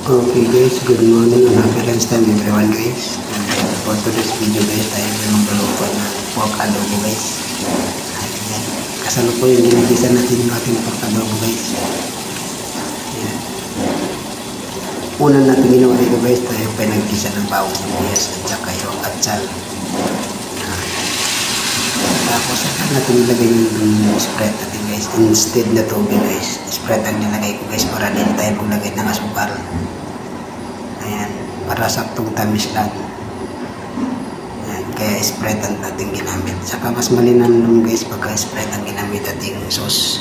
Okay guys, good morning and happy lunchtime everyone guys. For today's video guys, tayo ay magluluto ng pork adobo guys. Ayan. Kasalukuyan yung ginagisa natin yung ating pork adobo guys. Ayan. Una natin ginawa dito guys, tayo pa nagkisa ng bawang sibuyas at saka yung atsal. Tapos natin nilagay yung spread natin guys. Instead na tubig guys, spread ang nilagay ko guys para din tayo maglagay ng asukal. Ayan, para saktong tamis lang. Ayan, kaya spread ang ating ginamit. Saka mas malinamnam guys pagka spread ang ginamit ating sauce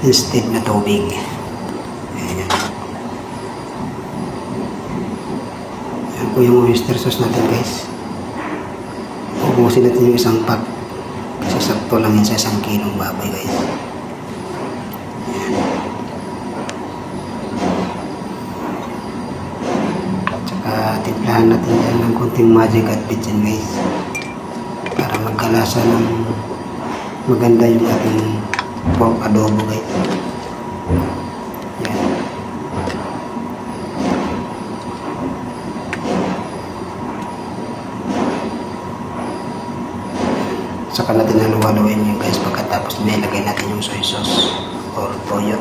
instead na tubig. Ayan. Ayan po yung oyster sauce natin guys. Ubusin natin yung isang pack. Kasi sakto lang yun sa 1 kilong baboy guys. Ayan. Timplahan natin dyan ng konting magic at bitsin guys para magkalasa ng maganda yung ating pork adobo guys. Yan. Saka natin haluhaluin yun guys pagkatapos nilagay natin yung soy sauce or toyo.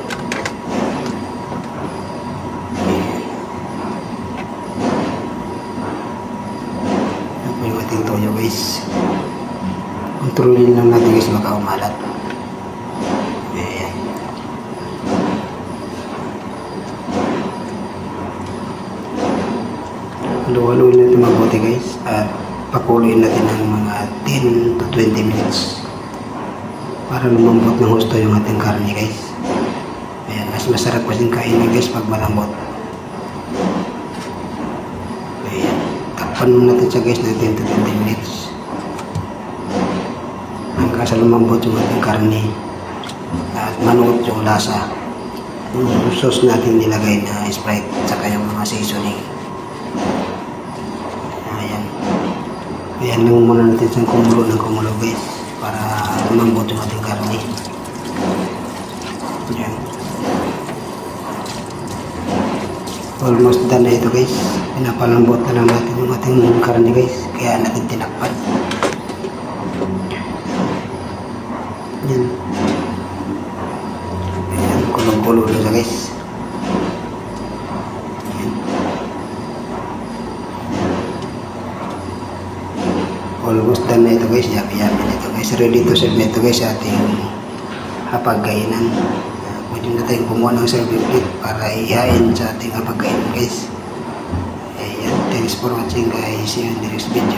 Yung ating toyo guys, kontrolin lang natin guys baka umalat. Ayan. Haluhaluin natin mabuti guys at pakuluin natin ng mga 10 to 20 minutes para lumambot ng husto yung ating karne guys. Ayan, mas masarap kasing kainin guys pag malambot. Takpan natin siya guys ng 10 to 20 minutes hanggang sa lumambot yung ating karne at manuot yung lasa yung sauce natin nilagay na Sprite saka yung mga seasoning. Ayan lang muna natin siyang kumulo ng kumulo guys para lumambot yung ating karne. Ayan. Almost done na ito guys. Pinapalambot na lang natin yung ating karne guys. Kaya natin tinakpan. Yan. Ayan, kulong-kulo na siya guys. Ayan. Almost done na ito guys. Yummy na ito guys. Ready to serve na ito guys sa ating hapag-kainan. Pwede na tayong kumuha ng serving plate para ihain sa ating hapag-kainan guys. Ayan, thanks for watching guys. See you in the next video.